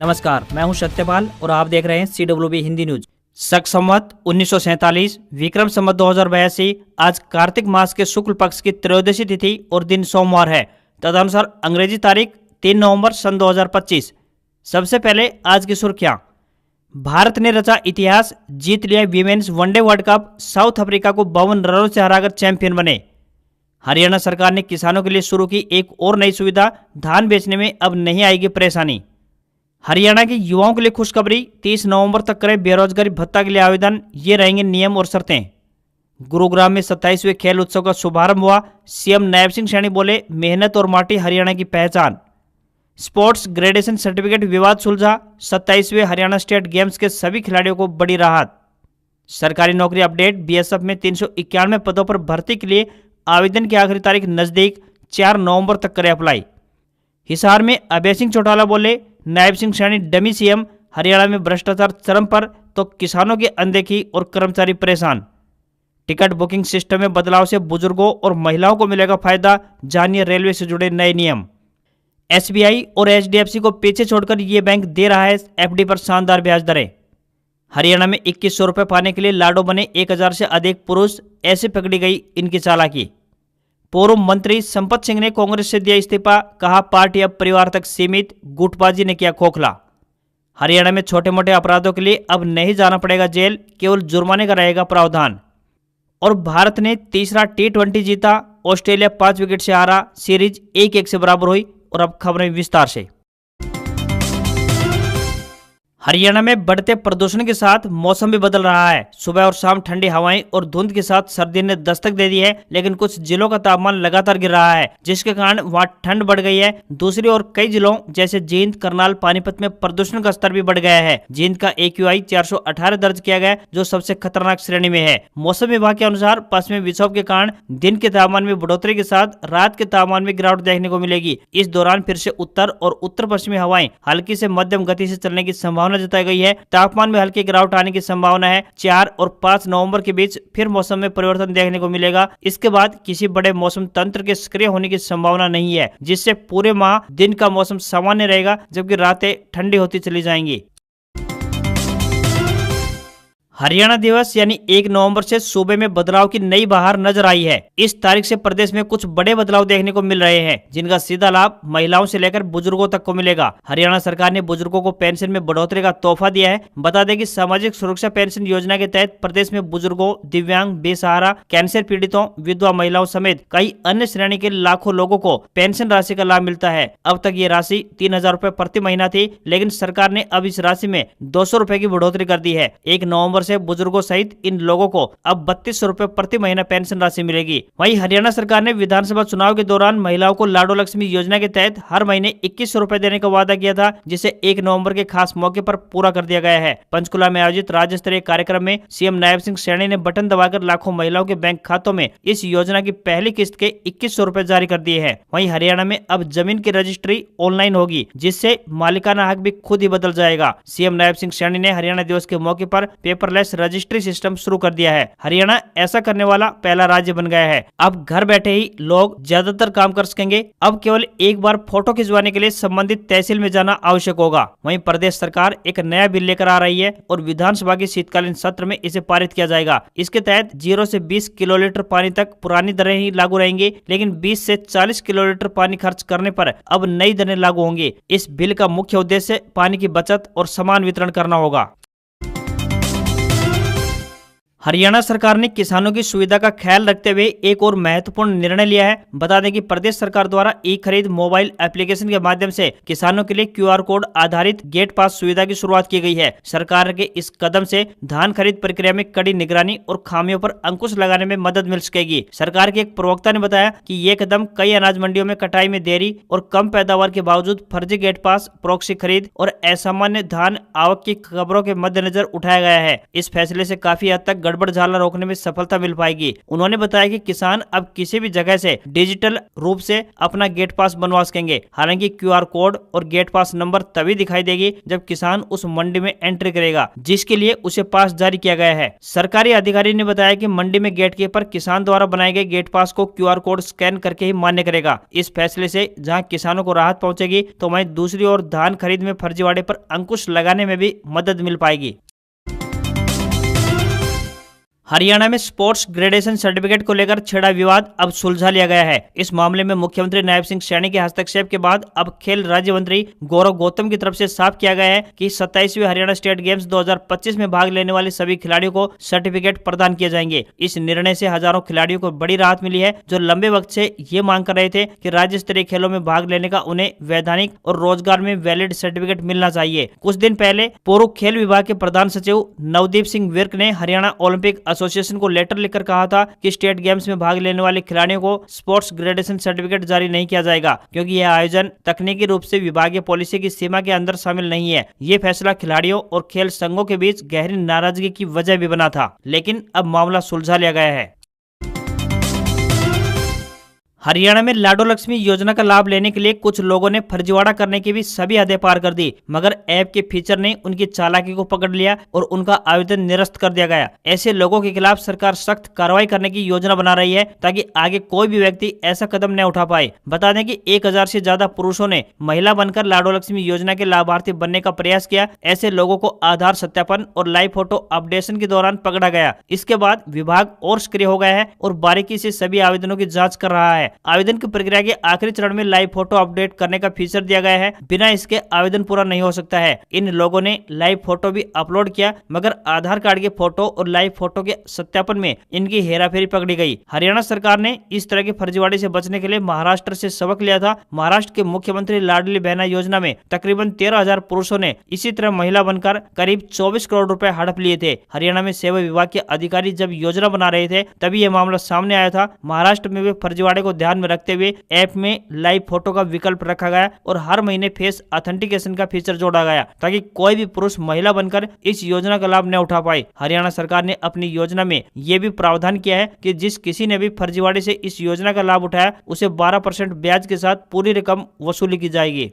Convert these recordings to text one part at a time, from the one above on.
नमस्कार, मैं हूं सत्यपाल और आप देख रहे हैं CWB हिंदी न्यूज। शक संवत 1947 विक्रम संवत 2082 आज कार्तिक मास के शुक्ल पक्ष की त्रयोदशी तिथि और दिन सोमवार है। तदनुसार अंग्रेजी तारीख 3 नवंबर सन 2025। सबसे पहले आज की सुर्खियां। भारत ने रचा इतिहास, जीत लिया women's one day world cup, South Africa को 52 रनों से हराकर चैंपियन बने। हरियाणा सरकार ने किसानों के लिए शुरू की एक और नई सुविधा, धान बेचने में अब नहीं आएगी परेशानी। हरियाणा के युवाओं के लिए खुशखबरी, 30 नवंबर तक करें बेरोजगारी भत्ता के लिए आवेदन, ये रहेंगे नियम और शर्तें। गुरुग्राम में 27वें खेल उत्सव का शुभारंभ हुआ। सीएम नायब सिंह सैनी बोले, मेहनत और माटी हरियाणा की पहचान। स्पोर्ट्स ग्रेडेशन सर्टिफिकेट विवाद सुलझा। 27वें हरियाणा स्टेट गेम्स के सभी खिलाड़ियों को बड़ी राहत। सरकारी नौकरी अपडेट, बीएसएफ में 391 पदों पर भर्ती के लिए आवेदन की आखिरी तारीख नजदीक, 4 नवंबर तक करें अप्लाई। हिसार में अभय सिंह चौटाला बोले, नायब सिंह सैनी डमी सीएम, हरियाणा में भ्रष्टाचार चरम पर तो किसानों की अनदेखी और कर्मचारी परेशान। टिकट बुकिंग सिस्टम में बदलाव से बुजुर्गों और महिलाओं को मिलेगा फायदा, जानिए रेलवे से जुड़े नए नियम। एसबीआई और एचडीएफसी को पीछे छोड़कर ये बैंक दे रहा है एफडी पर शानदार ब्याज दरें। हरियाणा में 2100 रुपये पाने के लिए लाडो बने 1000 से अधिक पुरुष, ऐसे पकड़ी गई इनकी चालाकी। पूर्व मंत्री संपत सिंह ने कांग्रेस से दिया इस्तीफा, कहा पार्टी अब परिवार तक सीमित, गुटबाजी ने किया खोखला। हरियाणा में छोटे मोटे अपराधों के लिए अब नहीं जाना पड़ेगा जेल, केवल जुर्माने का रहेगा प्रावधान। और भारत ने तीसरा T20 जीता, ऑस्ट्रेलिया 5 विकेट से हारा, सीरीज 1-1 से बराबर हुई। और अब खबरें विस्तार से। हरियाणा में बढ़ते प्रदूषण के साथ मौसम भी बदल रहा है। सुबह और शाम ठंडी हवाएं और धुंध के साथ सर्दी ने दस्तक दे दी है, लेकिन कुछ जिलों का तापमान लगातार गिर रहा है, जिसके कारण वहां ठंड बढ़ गई है। दूसरी ओर कई जिलों जैसे जींद, करनाल, पानीपत में प्रदूषण का स्तर भी बढ़ गया है। जींद का AQI 418 दर्ज किया गया, जो सबसे खतरनाक श्रेणी में है। मौसम विभाग के अनुसार पश्चिमी विक्षोभ के कारण दिन के तापमान में बढ़ोतरी के साथ रात के तापमान में गिरावट देखने को मिलेगी। इस दौरान फिर से उत्तर और उत्तर पश्चिमी हवाएं हल्की से मध्यम गति से चलने की संभावना जताई गई है। तापमान में हल्की गिरावट आने की संभावना है। 4 और 5 नवंबर के बीच फिर मौसम में परिवर्तन देखने को मिलेगा। इसके बाद किसी बड़े मौसम तंत्र के सक्रिय होने की संभावना नहीं है, जिससे पूरे माह दिन का मौसम सामान्य रहेगा, जबकि रातें ठंडी होती चली जाएंगी। हरियाणा दिवस यानी 1 नवंबर से सूबे में बदलाव की नई बहार नजर आई है। इस तारीख से प्रदेश में कुछ बड़े बदलाव देखने को मिल रहे हैं, जिनका सीधा लाभ महिलाओं से लेकर बुजुर्गों तक को मिलेगा। हरियाणा सरकार ने बुजुर्गों को पेंशन में बढ़ोतरी का तोहफा दिया है। बता दें कि सामाजिक सुरक्षा पेंशन योजना के तहत प्रदेश में बुजुर्गों, दिव्यांग, बेसहारा, कैंसर पीड़ितों, विधवा महिलाओं समेत कई अन्य श्रेणी के लाखों लोगों को पेंशन राशि का लाभ मिलता है। अब तक ये राशि 3000 रुपए प्रति महीना थी, लेकिन सरकार ने अब इस राशि में 200 रुपए की बढ़ोतरी कर दी है। 1 नवंबर से बुजुर्गों सहित इन लोगों को अब 3200 रुपए प्रति महीना पेंशन राशि मिलेगी। वहीं हरियाणा सरकार ने विधानसभा चुनाव के दौरान महिलाओं को लाडो लक्ष्मी योजना के तहत हर महीने 2100 रुपए देने का वादा किया था, जिसे 1 नवंबर के खास मौके पर पूरा कर दिया गया है। पंचकुला में आयोजित राज्य स्तरीय कार्यक्रम में सीएम नायब सिंह सैनी ने बटन दबाकर लाखों महिलाओं के बैंक खातों में इस योजना की पहली किस्त के 2100 रुपए जारी कर दिए हैं। वहीं हरियाणा में अब जमीन की रजिस्ट्री ऑनलाइन होगी, जिससे मालिकाना हक भी खुद ही बदल जाएगा। सीएम नायब सिंह सैनी ने हरियाणा दिवस के मौके पर पेपरलेस रजिस्ट्री सिस्टम शुरू कर दिया है। हरियाणा ऐसा करने वाला पहला राज्य बन गया है। अब घर बैठे ही लोग ज्यादातर काम कर सकेंगे। अब केवल एक बार फोटो खिंचवाने के लिए संबंधित तहसील में जाना आवश्यक होगा। वहीं प्रदेश सरकार एक नया बिल लेकर आ रही है और विधानसभा के शीतकालीन सत्र में इसे पारित किया जाएगा। इसके तहत 0 से 20 किलोलीटर पानी तक पुरानी दरें ही लागू रहेंगी, लेकिन 20 से 40 किलोलीटर पानी खर्च करने पर अब नई दरें लागू होंगी। इस बिल का मुख्य उद्देश्य पानी की बचत और समान वितरण करना होगा। हरियाणा सरकार ने किसानों की सुविधा का ख्याल रखते हुए एक और महत्वपूर्ण निर्णय लिया है। बता दें कि प्रदेश सरकार द्वारा ई खरीद मोबाइल एप्लीकेशन के माध्यम से किसानों के लिए QR कोड आधारित गेट पास सुविधा की शुरुआत की गई है। सरकार के इस कदम से धान खरीद प्रक्रिया में कड़ी निगरानी और खामियों पर अंकुश लगाने में मदद मिल सकेगी। सरकार के एक प्रवक्ता ने बताया कि ये कदम कई अनाज मंडियों में कटाई में देरी और कम पैदावार के बावजूद फर्जी गेट पास, प्रॉक्सी खरीद और असामान्य धान आवक की खबरों के मद्देनजर उठाया गया है। इस फैसले से काफी हद तक गड़बड़ झाला रोकने में सफलता मिल पाएगी। उन्होंने बताया कि किसान अब किसी भी जगह से डिजिटल रूप से अपना गेट पास बनवा सकेंगे। हालांकि QR कोड और गेट पास नंबर तभी दिखाई देगी जब किसान उस मंडी में एंट्री करेगा जिसके लिए उसे पास जारी किया गया है। सरकारी अधिकारी ने बताया कि मंडी में गेट कीपर किसान द्वारा बनाए गए गेट पास को QR कोड स्कैन करके ही मान्य करेगा। इस फैसले से जहां किसानों को राहत पहुंचेगी, तो वहीं दूसरी ओर धान खरीद में फर्जीवाड़े फर्जीवाड़े पर अंकुश लगाने में भी मदद मिल पाएगी। हरियाणा में स्पोर्ट्स ग्रेडेशन सर्टिफिकेट को लेकर छिड़ा विवाद अब सुलझा लिया गया है। इस मामले में मुख्यमंत्री नायब सिंह सैनी के हस्तक्षेप के बाद अब खेल राज्य मंत्री गौरव गौतम की तरफ से साफ किया गया है कि 27वीं हरियाणा स्टेट गेम्स 2025 में भाग लेने वाले सभी खिलाड़ियों को सर्टिफिकेट प्रदान किए जाएंगे। इस निर्णय से हजारों खिलाड़ियों को बड़ी राहत मिली है, जो लंबे वक्त से ये मांग कर रहे थे कि राज्य स्तरीय खेलों में भाग लेने का उन्हें वैधानिक और रोजगार में वैलिड सर्टिफिकेट मिलना चाहिए। कुछ दिन पहले पूर्व खेल विभाग के प्रधान सचिव नवदीप सिंह विर्क ने हरियाणा ओलंपिक एसोसिएशन को लेटर लिखकर कहा था कि स्टेट गेम्स में भाग लेने वाले खिलाड़ियों को स्पोर्ट्स ग्रेडेशन सर्टिफिकेट जारी नहीं किया जाएगा, क्योंकि यह आयोजन तकनीकी रूप से विभागीय पॉलिसी की सीमा के अंदर शामिल नहीं है। ये फैसला खिलाड़ियों और खेल संघों के बीच गहरी नाराजगी की वजह भी बना था, लेकिन अब मामला सुलझा लिया गया है। हरियाणा में लाडो लक्ष्मी योजना का लाभ लेने के लिए कुछ लोगों ने फर्जीवाड़ा करने की भी सभी हदें पार कर दी, मगर ऐप के फीचर ने उनकी चालाकी को पकड़ लिया और उनका आवेदन निरस्त कर दिया गया। ऐसे लोगों के खिलाफ सरकार सख्त कार्रवाई करने की योजना बना रही है, ताकि आगे कोई भी व्यक्ति ऐसा कदम न उठा पाए। बता दें कि 1000 से ज्यादा पुरुषों ने महिला बनकर लाडो लक्ष्मी योजना के लाभार्थी बनने का प्रयास किया। ऐसे लोगों को आधार सत्यापन और लाइव फोटो अपडेशन के दौरान पकड़ा गया। इसके बाद विभाग और सक्रिय हो गया है और बारीकी से सभी आवेदनों की जाँच कर रहा है। आवेदन की प्रक्रिया के आखिरी चरण में लाइव फोटो अपडेट करने का फीचर दिया गया है। बिना इसके आवेदन पूरा नहीं हो सकता है। इन लोगों ने लाइव फोटो भी अपलोड किया, मगर आधार कार्ड के फोटो और लाइव फोटो के सत्यापन में इनकी हेराफेरी पकड़ी गई। हरियाणा सरकार ने इस तरह के फर्जीवाड़े से बचने के लिए महाराष्ट्र से सबक लिया था। महाराष्ट्र के मुख्यमंत्री लाडली बहना योजना में तकरीबन 13,000 पुरुषों ने इसी तरह महिला बनकर करीब 24 करोड़ रुपए हड़प लिए थे। हरियाणा में सेवा विभाग के अधिकारी जब योजना बना रहे थे, तभी यह मामला सामने आया था। महाराष्ट्र में भी फर्जीवाड़े को ध्यान में रखते हुए ऐप में लाइव फोटो का विकल्प रखा गया और हर महीने फेस ऑथेंटिकेशन का फीचर जोड़ा गया, ताकि कोई भी पुरुष महिला बनकर इस योजना का लाभ न उठा पाए। हरियाणा सरकार ने अपनी योजना में यह भी प्रावधान किया है कि जिस किसी ने भी फर्जीवाड़े से इस योजना का लाभ उठाया, उसे 12% ब्याज के साथ पूरी रकम वसूली की जाएगी।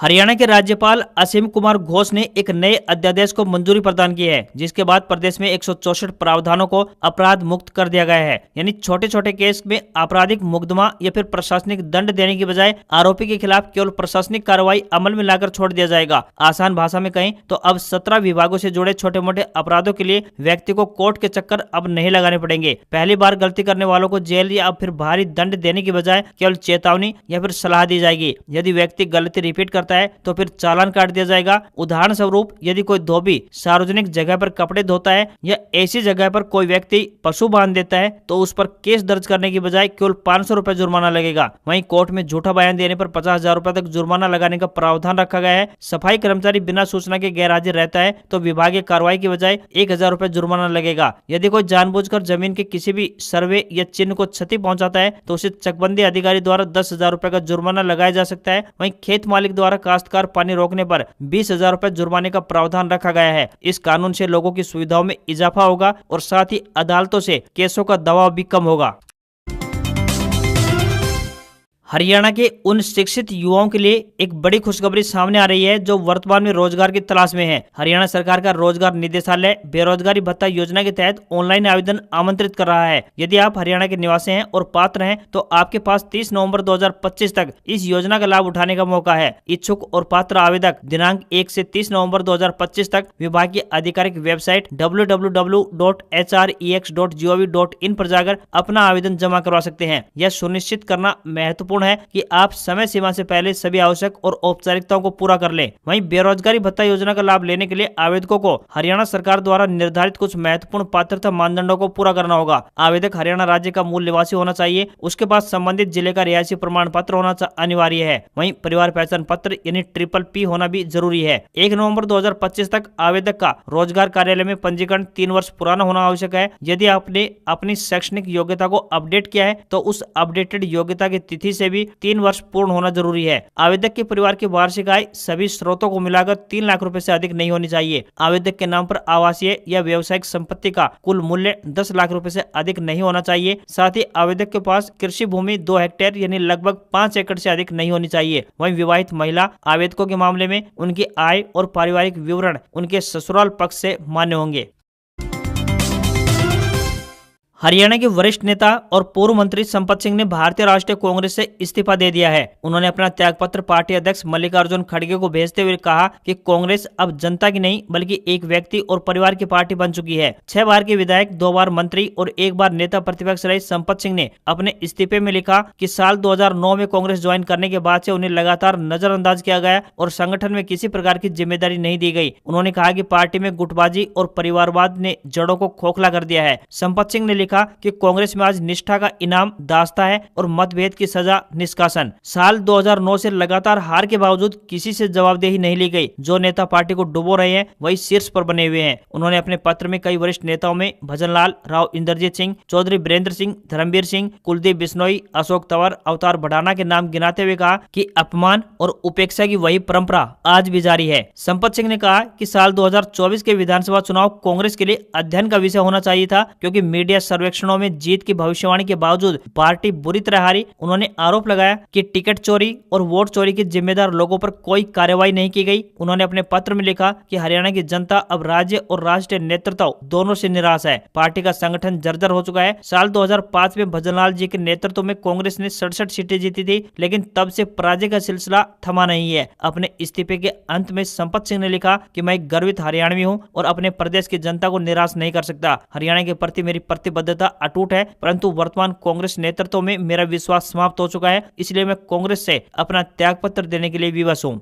हरियाणा के राज्यपाल असीम कुमार घोष ने एक नए अध्यादेश को मंजूरी प्रदान की है, जिसके बाद प्रदेश में 164 प्रावधानों को अपराध मुक्त कर दिया गया है। यानी छोटे छोटे केस में आपराधिक मुकदमा या फिर प्रशासनिक दंड देने की बजाय आरोपी के खिलाफ केवल प्रशासनिक कार्रवाई अमल में लाकर छोड़ दिया जाएगा। आसान भाषा में कहें तो अब 17 विभागों से जुड़े छोटे मोटे अपराधों के लिए व्यक्ति को कोर्ट के चक्कर अब नहीं लगाने पड़ेंगे। पहली बार गलती करने वालों को जेल या फिर भारी दंड देने की बजाय केवल चेतावनी या फिर सलाह दी जाएगी। यदि व्यक्ति गलती रिपीट करता है तो फिर चालान काट दिया जाएगा। उदाहरण स्वरूप, यदि कोई धोबी सार्वजनिक जगह पर कपड़े धोता है या ऐसी जगह पर कोई व्यक्ति पशु बांध देता है, तो उस पर केस दर्ज करने की बजाय केवल 500 रुपए जुर्माना लगेगा। वहीं कोर्ट में झूठा बयान देने पर 50,000 रुपए तक जुर्माना लगाने का प्रावधान रखा गया है। सफाई कर्मचारी बिना सूचना के गैर हाजिर रहता है तो विभागीय कार्रवाई की बजाय 1,000 रुपए जुर्माना लगेगा। यदि कोई जानबूझकर जमीन के किसी भी सर्वे या चिन्ह को क्षति पहुंचाता है तो उसे चकबंदी अधिकारी द्वारा 10,000 रुपए का जुर्माना लगाया जा सकता है। वहीं खेत मालिक द्वारा काश्तकार पानी रोकने पर 20,000 रुपए जुर्माने का प्रावधान रखा गया है। इस कानून से लोगों की सुविधाओं में इजाफा होगा और साथ ही अदालतों से केसों का दबाव भी कम होगा। हरियाणा के उन शिक्षित युवाओं के लिए एक बड़ी खुशखबरी सामने आ रही है जो वर्तमान में रोजगार की तलाश में है। हरियाणा सरकार का रोजगार निदेशालय बेरोजगारी भत्ता योजना के तहत ऑनलाइन आवेदन आमंत्रित कर रहा है। यदि आप हरियाणा के निवासी हैं और पात्र हैं तो आपके पास 30 नवंबर 2025 तक इस योजना का लाभ उठाने का मौका है। इच्छुक और पात्र आवेदक दिनांक 1 से 30 नवंबर 2025 तक विभाग की आधिकारिक वेबसाइट www.hrex.gov.in पर जाकर अपना आवेदन जमा करवा सकते हैं। यह सुनिश्चित करना महत्वपूर्ण है कि आप समय सीमा से पहले सभी आवश्यक और औपचारिकताओं को पूरा कर लें। वहीं बेरोजगारी भत्ता योजना का लाभ लेने के लिए आवेदकों को हरियाणा सरकार द्वारा निर्धारित कुछ महत्वपूर्ण पात्रता मानदंडों को पूरा करना होगा। आवेदक हरियाणा राज्य का मूल निवासी होना चाहिए। उसके पास संबंधित जिले का रिहायशी प्रमाण पत्र होना अनिवार्य है। वहीं परिवार पहचान पत्र यानी PPP होना भी जरूरी है। 1 नवंबर 2025 तक आवेदक का रोजगार कार्यालय में पंजीकरण 3 वर्ष पुराना होना आवश्यक है। यदि आपने अपनी शैक्षणिक योग्यता को अपडेट किया है तो उस अपडेटेड योग्यता की तिथि से भी 3 वर्ष पूर्ण होना जरूरी है। आवेदक के परिवार की वार्षिक आय सभी स्रोतों को मिलाकर 3 लाख रुपए से अधिक नहीं होनी चाहिए। आवेदक के नाम पर आवासीय या व्यवसायिक संपत्ति का कुल मूल्य 10 लाख रुपए से अधिक नहीं होना चाहिए। साथ ही आवेदक के पास कृषि भूमि 2 हेक्टेयर यानी लगभग 5 एकड़ से अधिक नहीं होनी चाहिए। वहीं विवाहित महिला आवेदकों के मामले में उनकी आय और पारिवारिक विवरण उनके ससुराल पक्ष से मान्य होंगे। हरियाणा के वरिष्ठ नेता और पूर्व मंत्री संपत सिंह ने भारतीय राष्ट्रीय कांग्रेस से इस्तीफा दे दिया है। उन्होंने अपना त्यागपत्र पार्टी अध्यक्ष मल्लिकार्जुन खड़गे को भेजते हुए कहा कि कांग्रेस अब जनता की नहीं बल्कि एक व्यक्ति और परिवार की पार्टी बन चुकी है। 6 बार के विधायक, 2 बार मंत्री और 1 बार नेता प्रतिपक्ष रहे संपत सिंह ने अपने इस्तीफे में लिखा कि साल 2009 में कांग्रेस ज्वाइन करने के बाद से उन्हें लगातार नजरअंदाज किया गया और संगठन में किसी प्रकार की जिम्मेदारी नहीं दी गई। उन्होंने कहा कि पार्टी में गुटबाजी और परिवारवाद ने जड़ों को खोखला कर दिया है। संपत सिंह ने लिखा कि कांग्रेस में आज निष्ठा का इनाम दास्ता है और मतभेद की सजा निष्कासन। साल 2009 से लगातार हार के बावजूद किसी से जवाबदेही नहीं ली गई। जो नेता पार्टी को डुबो रहे हैं वही शीर्ष पर बने हुए हैं। उन्होंने अपने पत्र में कई वरिष्ठ नेताओं में भजनलाल, राव इंद्रजीत सिंह, चौधरी बीरेंद्र सिंह, धर्मवीर सिंह, कुलदीप बिश्नोई, अशोक तंवर, अवतार भड़ाना के नाम गिनाते हुए कहा कि अपमान और उपेक्षा की वही परंपरा आज भी जारी है। संपत सिंह ने कहा कि साल 2024 के विधानसभा चुनाव कांग्रेस के लिए अध्ययन का विषय होना चाहिए था, क्योंकि मीडिया सर्वेक्षणों में जीत की भविष्यवाणी के बावजूद पार्टी बुरी तरह हारी। उन्होंने आरोप लगाया कि टिकट चोरी और वोट चोरी के जिम्मेदार लोगों पर कोई कार्रवाई नहीं की गई। उन्होंने अपने पत्र में लिखा कि हरियाणा की जनता अब राज्य और राष्ट्रीय नेतृत्व दोनों से निराश है। पार्टी का संगठन जर्जर हो चुका है। साल 2005 में भजनलाल जी के नेतृत्व में कांग्रेस ने 67 सीटें जीती थी, लेकिन तब से पराजय का सिलसिला थमा नहीं है। अपने इस्तीफे के अंत में संपत सिंह ने लिखा कि मैं गर्वित हरियाणवी हूं और अपने प्रदेश की जनता को निराश नहीं कर सकता। हरियाणा के प्रति मेरी प्रतिबद्धता अटूट है, परंतु वर्तमान कांग्रेस नेतृत्व में मेरा विश्वास समाप्त हो चुका है। इसलिए मैं कांग्रेस से अपना त्यागपत्र देने के लिए विवश हूं।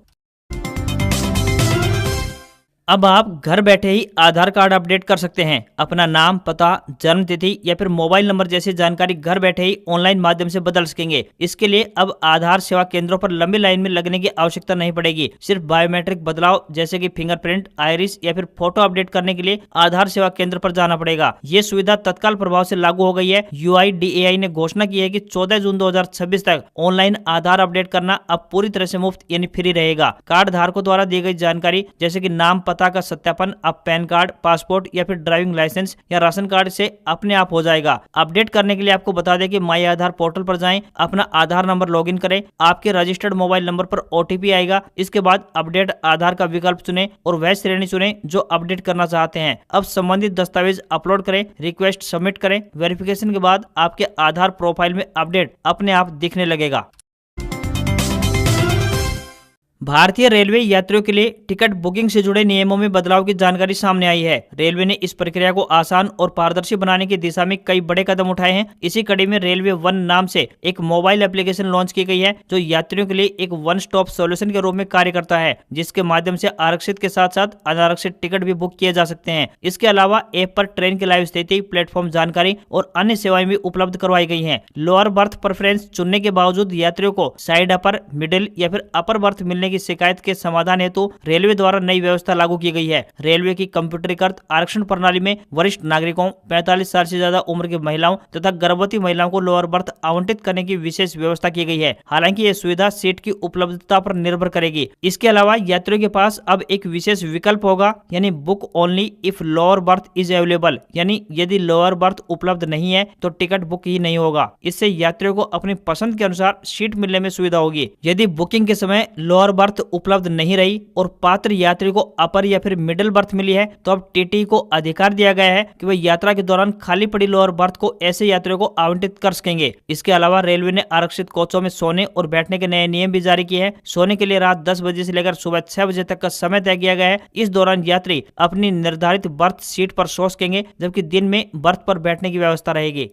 अब आप घर बैठे ही आधार कार्ड अपडेट कर सकते हैं। अपना नाम, पता, जन्म तिथि या फिर मोबाइल नंबर जैसी जानकारी घर बैठे ही ऑनलाइन माध्यम से बदल सकेंगे। इसके लिए अब आधार सेवा केंद्रों पर लंबी लाइन में लगने की आवश्यकता नहीं पड़ेगी। सिर्फ बायोमेट्रिक बदलाव जैसे कि फिंगरप्रिंट, आइरिस या फिर फोटो अपडेट करने के लिए आधार सेवा केंद्र पर जाना पड़ेगा। ये सुविधा तत्काल प्रभाव से लागू हो गई है। UIDAI ने घोषणा की है कि 14 जून 2026 तक ऑनलाइन आधार अपडेट करना अब पूरी तरह से मुफ्त यानी फ्री रहेगा। कार्ड धारकों द्वारा दी गई जानकारी जैसे कि नाम, पता का सत्यापन अब पैन कार्ड, पासपोर्ट या फिर ड्राइविंग लाइसेंस या राशन कार्ड से अपने आप हो जाएगा। अपडेट करने के लिए आपको बता दें कि माई आधार पोर्टल पर जाएं, अपना आधार नंबर लॉगिन करें, आपके रजिस्टर्ड मोबाइल नंबर पर OTP आएगा। इसके बाद अपडेट आधार का विकल्प चुनें और वह श्रेणी चुनें जो अपडेट करना चाहते हैं। अब संबंधित दस्तावेज अपलोड करें, रिक्वेस्ट सबमिट करें। वेरिफिकेशन के बाद आपके आधार प्रोफाइल में अपडेट अपने आप दिखने लगेगा। भारतीय रेलवे यात्रियों के लिए टिकट बुकिंग से जुड़े नियमों में बदलाव की जानकारी सामने आई है। रेलवे ने इस प्रक्रिया को आसान और पारदर्शी बनाने की दिशा में कई बड़े कदम उठाए हैं। इसी कड़ी में रेलवे वन नाम से एक मोबाइल एप्लीकेशन लॉन्च की गई है, जो यात्रियों के लिए एक वन स्टॉप सॉल्यूशन के रूप में कार्य करता है, जिसके माध्यम से आरक्षित के साथ साथ अनारक्षित टिकट भी बुक किए जा सकते हैं। इसके अलावा ऐप पर ट्रेन की लाइव स्थिति, प्लेटफॉर्म जानकारी और अन्य सेवाएं भी उपलब्ध करवाई गई है। लोअर बर्थ प्रेफरेंस चुनने के बावजूद यात्रियों को साइड अपर, मिडिल या फिर अपर बर्थ मिलने की शिकायत के समाधान हेतु रेलवे द्वारा नई व्यवस्था लागू की गई है। रेलवे की कंप्यूटरीकृत आरक्षण प्रणाली में वरिष्ठ नागरिकों, 45 साल से ज्यादा उम्र की महिलाओं तथा गर्भवती महिलाओं को लोअर बर्थ आवंटित करने की विशेष व्यवस्था की गई है। हालांकि यह सुविधा सीट की उपलब्धता पर निर्भर करेगी। इसके अलावा यात्रियों के पास अब एक विशेष विकल्प होगा, यानी book only if lower berth is available, यानी यदि लोअर बर्थ उपलब्ध नहीं है तो टिकट बुक ही नहीं होगा। इससे यात्रियों को अपनी पसंद के अनुसार सीट मिलने में सुविधा होगी। यदि बुकिंग के समय लोअर बर्थ उपलब्ध नहीं रही और पात्र यात्री को अपर या फिर मिडिल बर्थ मिली है, तो अब टीटी को अधिकार दिया गया है कि वह यात्रा के दौरान खाली पड़ी लोअर बर्थ को ऐसे यात्रियों को आवंटित कर सकेंगे। इसके अलावा रेलवे ने आरक्षित कोचों में सोने और बैठने के नए नियम भी जारी किए हैं। सोने के लिए रात 10 बजे से लेकर सुबह 6 बजे तक का समय तय किया गया है। इस दौरान यात्री अपनी निर्धारित बर्थ सीट पर सो सकेंगे, जबकि दिन में बर्थ पर बैठने की व्यवस्था रहेगी।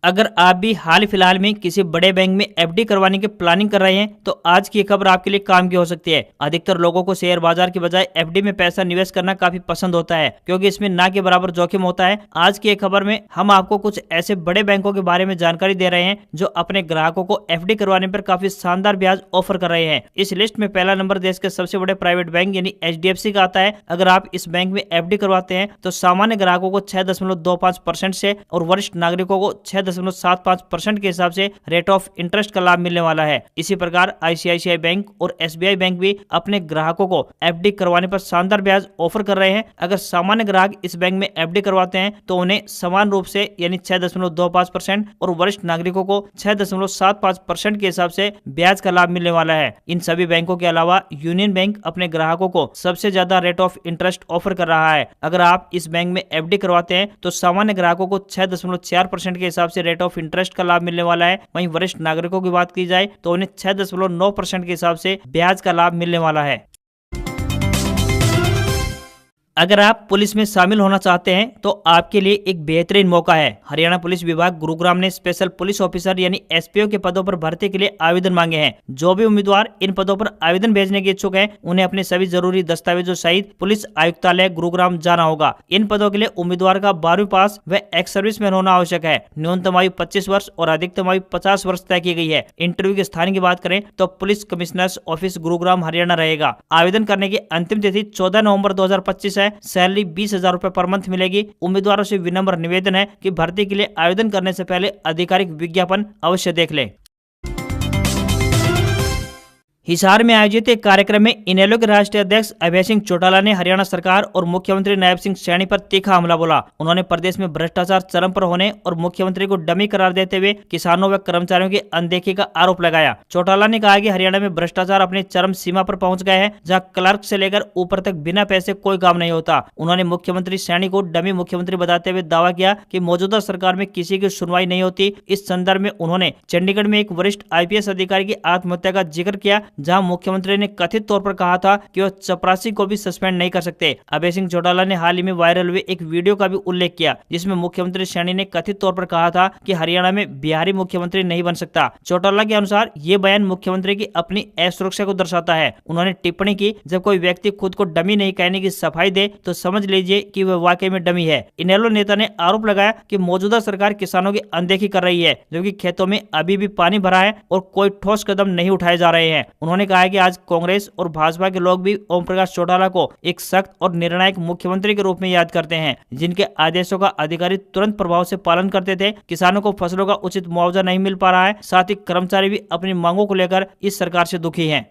अगर आप भी हाल फिलहाल में किसी बड़े बैंक में FD करवाने की प्लानिंग कर रहे हैं, तो आज की खबर आपके लिए काम की हो सकती है। अधिकतर लोगों को शेयर बाजार की बजाय FD में पैसा निवेश करना काफी पसंद होता है, क्योंकि इसमें ना के बराबर जोखिम होता है। आज की खबर में हम आपको कुछ ऐसे बड़े बैंकों के बारे में जानकारी दे रहे हैं जो अपने ग्राहकों को FD करवाने पर काफी शानदार ब्याज ऑफर कर रहे हैं। इस लिस्ट में पहला नंबर देश के सबसे बड़े प्राइवेट बैंक यानी HDFC का आता है। अगर आप इस बैंक में FD करवाते हैं तो सामान्य ग्राहकों को 6.25% से और वरिष्ठ नागरिकों को 6 6.75% के हिसाब से रेट ऑफ इंटरेस्ट का लाभ मिलने वाला है। इसी प्रकार आईसीआईसीआई बैंक और एसबीआई बैंक भी अपने ग्राहकों को एफडी करवाने पर शानदार ब्याज ऑफर कर रहे हैं। अगर सामान्य ग्राहक इस बैंक में एफडी करवाते हैं तो उन्हें समान रूप से यानी 6.25% और वरिष्ठ नागरिकों को 6.75% के हिसाब से ब्याज का लाभ मिलने वाला है। इन सभी बैंकों के अलावा यूनियन बैंक अपने ग्राहकों को सबसे ज्यादा रेट ऑफ इंटरेस्ट ऑफर कर रहा है। अगर आप इस बैंक में एफडी करवाते हैं तो सामान्य ग्राहकों को 6.4% के हिसाब से रेट ऑफ इंटरेस्ट का लाभ मिलने वाला है। वहीं वरिष्ठ नागरिकों की बात की जाए तो उन्हें 6.9% के हिसाब से ब्याज का लाभ मिलने वाला है। अगर आप पुलिस में शामिल होना चाहते हैं तो आपके लिए एक बेहतरीन मौका है। हरियाणा पुलिस विभाग गुरुग्राम ने स्पेशल पुलिस ऑफिसर यानी एसपीओ के पदों पर भर्ती के लिए आवेदन मांगे हैं। जो भी उम्मीदवार इन पदों पर आवेदन भेजने के इच्छुक हैं, उन्हें अपने सभी जरूरी दस्तावेजों सहित पुलिस आयुक्तालय गुरुग्राम जाना होगा। इन पदों के लिए उम्मीदवार का 12वीं पास व एक्स सर्विसमैन होना आवश्यक है। न्यूनतम आयु 25 वर्ष और अधिकतम आयु 50 वर्ष तय की गई है। इंटरव्यू के स्थान की बात करें तो police commissioners office Gurugram Haryana रहेगा। आवेदन करने की अंतिम तिथि 14 नवंबर 2025 है। सैलरी 20,000 रुपए पर मंथ मिलेगी। उम्मीदवारों से विनम्र निवेदन है कि भर्ती के लिए आवेदन करने से पहले आधिकारिक विज्ञापन अवश्य देख लें। हिसार में आयोजित एक कार्यक्रम में इनेलो के राष्ट्रीय अध्यक्ष अभय सिंह चौटाला ने हरियाणा सरकार और मुख्यमंत्री नायब सिंह सैनी पर तीखा हमला बोला। उन्होंने प्रदेश में भ्रष्टाचार चरम पर होने और मुख्यमंत्री को डमी करार देते हुए किसानों व कर्मचारियों की अनदेखी का आरोप लगाया। चौटाला ने कहा कि हरियाणा में भ्रष्टाचार अपनी चरम सीमा पर पहुंच गए हैं, जहां क्लर्क से लेकर ऊपर तक बिना पैसे कोई काम नहीं होता। उन्होंने मुख्यमंत्री सैनी को डमी मुख्यमंत्री बताते हुए दावा किया कि मौजूदा सरकार में किसी की सुनवाई नहीं होती। इस संदर्भ में उन्होंने चंडीगढ़ में एक वरिष्ठ आईपीएस अधिकारी की आत्महत्या का जिक्र किया, जहां मुख्यमंत्री ने कथित तौर पर कहा था कि वह चपरासी को भी सस्पेंड नहीं कर सकते। अभय सिंह चौटाला ने हाल ही में वायरल हुए एक वीडियो का भी उल्लेख किया, जिसमें मुख्यमंत्री सैनी ने कथित तौर पर कहा था कि हरियाणा में बिहारी मुख्यमंत्री नहीं बन सकता। चौटाला के अनुसार ये बयान मुख्यमंत्री की अपनी असुरक्षा को दर्शाता है। उन्होंने टिप्पणी की, जब कोई व्यक्ति खुद को डमी नहीं कहने की सफाई दे तो समझ लीजिए कि वह वाकई में डमी है। इनेलो नेता ने आरोप लगाया कि मौजूदा सरकार किसानों की अनदेखी कर रही है, जबकि खेतों में अभी भी पानी भरा है और कोई ठोस कदम नहीं उठाए जा रहे हैं। उन्होंने कहा कि आज कांग्रेस और भाजपा के लोग भी ओम प्रकाश चौटाला को एक सख्त और निर्णायक मुख्यमंत्री के रूप में याद करते हैं, जिनके आदेशों का अधिकारी तुरंत प्रभाव से पालन करते थे। किसानों को फसलों का उचित मुआवजा नहीं मिल पा रहा है, साथ ही कर्मचारी भी अपनी मांगों को लेकर इस सरकार से दुखी हैं।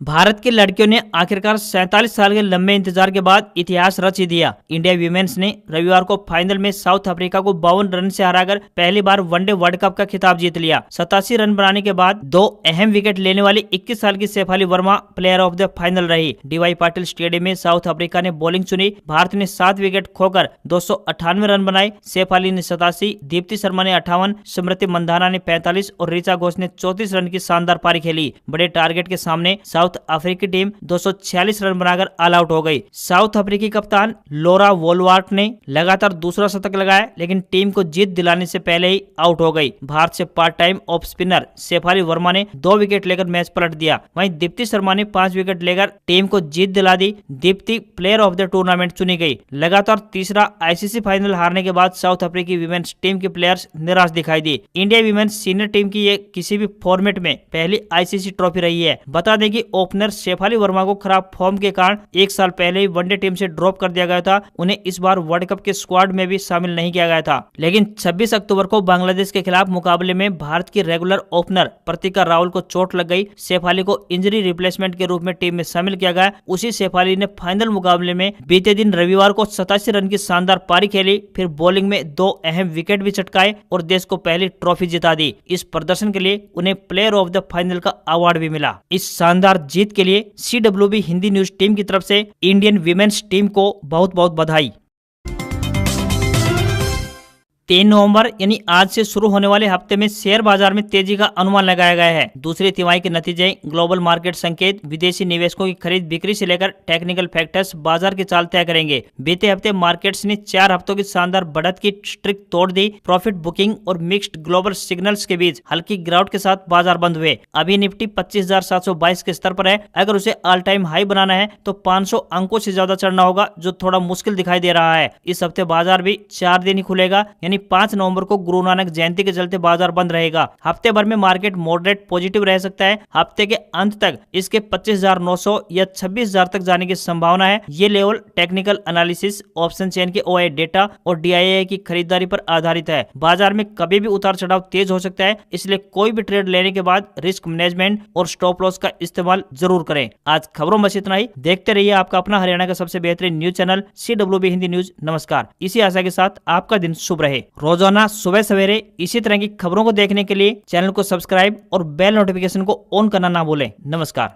भारत की लड़कियों ने आखिरकार 47 साल के लंबे इंतजार के बाद इतिहास रच ही दिया। इंडिया वीमेंस ने रविवार को फाइनल में साउथ अफ्रीका को 52 रन से हराकर पहली बार वनडे वर्ल्ड कप का खिताब जीत लिया। 87 रन बनाने के बाद 2 अहम विकेट लेने वाली 21 साल की Shefali Verma player of the final रही। डीवाई पाटिल स्टेडियम में साउथ अफ्रीका ने बॉलिंग चुनी। भारत ने 7 विकेट खोकर 298 रन बनाए। शेफाली ने 87, दीप्ति शर्मा ने 58, स्मृति मंधाना ने 45 और ऋचा घोष ने 34 रन की शानदार पारी खेली। बड़े टारगेट के सामने साउथ अफ्रीकी टीम 246 रन बनाकर ऑल आउट हो गई। साउथ अफ्रीकी कप्तान लोरा वोलवार्ट ने लगातार दूसरा शतक लगाया, लेकिन टीम को जीत दिलाने से पहले ही आउट हो गई। भारत से part time off spinner Shefali Verma ने 2 विकेट लेकर मैच पलट दिया। वहीं दीप्ति शर्मा ने 5 विकेट लेकर टीम को जीत दिला दी। Deepti player of the tournament चुनी गई। लगातार तीसरा आईसीसी फाइनल हारने के बाद साउथ अफ्रीकी वीमेन्स टीम के प्लेयर्स निराश दिखाई दी। इंडिया वीमेन्स सीनियर टीम की ये किसी भी फॉर्मेट में पहली आईसीसी ट्रॉफी रही है। बता दें कि ओपनर शेफाली वर्मा को खराब फॉर्म के कारण 1 साल पहले ही वनडे टीम से ड्रॉप कर दिया गया था। उन्हें इस बार वर्ल्ड कप के स्क्वाड में भी शामिल नहीं किया गया था। लेकिन 26 अक्टूबर को बांग्लादेश के खिलाफ मुकाबले में भारत की रेगुलर ओपनर प्रतिका राहुल को चोट लग गई। शेफाली को इंजरी रिप्लेसमेंट के रूप में टीम में शामिल किया गया। उसी शेफाली ने फाइनल मुकाबले में बीते दिन रविवार को 87 रन की शानदार पारी खेली। फिर बॉलिंग में 2 अहम विकेट भी चटकाए और देश को पहली ट्रॉफी जिता दी। इस प्रदर्शन के लिए उन्हें प्लेयर ऑफ द फाइनल का अवार्ड भी मिला। इस शानदार जीत के लिए CWB हिंदी न्यूज टीम की तरफ से इंडियन वीमेन्स टीम को बहुत बहुत बधाई। 3 नवंबर यानी आज से शुरू होने वाले हफ्ते में शेयर बाजार में तेजी का अनुमान लगाया गया है। दूसरी तिमाही के नतीजे, ग्लोबल मार्केट संकेत, विदेशी निवेशकों की खरीद बिक्री से लेकर टेक्निकल फैक्टर्स बाजार की चाल तय करेंगे। बीते हफ्ते मार्केट्स ने 4 हफ्तों की शानदार बढ़त की स्ट्रिक तोड़ दी। प्रॉफिट बुकिंग और मिक्स्ड ग्लोबल सिग्नल्स के बीच हल्की गिरावट के साथ बाजार बंद हुए। अभी निफ्टी 25,722 के स्तर पर है। अगर उसे ऑल टाइम हाई बनाना है तो 500 अंकों से ज्यादा चढ़ना होगा, जो थोड़ा मुश्किल दिखाई दे रहा है। इस हफ्ते बाजार भी 4 दिन ही खुलेगा, यानी यानी 5 नवंबर को गुरु नानक जयंती के चलते बाजार बंद रहेगा। हफ्ते भर में मार्केट मॉडरेट पॉजिटिव रह सकता है। हफ्ते के अंत तक इसके 25,900 या 26,000 तक जाने की संभावना है। ये level technical analysis, option chain के OI डेटा और DII की खरीदारी पर आधारित है। बाजार में कभी भी उतार चढ़ाव तेज हो सकता है, इसलिए कोई भी ट्रेड लेने के बाद रिस्क मैनेजमेंट और स्टॉप लॉस का इस्तेमाल जरूर करें। आज खबरों में इतना ही। देखते रहिए आपका अपना हरियाणा का सबसे बेहतरीन news channel CWB Hindi news. नमस्कार। इसी आशा के साथ आपका दिन शुभ रहे। रोजाना सुबह सवेरे इसी तरह की खबरों को देखने के लिए चैनल को सब्सक्राइब और बेल नोटिफिकेशन को ऑन करना ना भूलें। नमस्कार।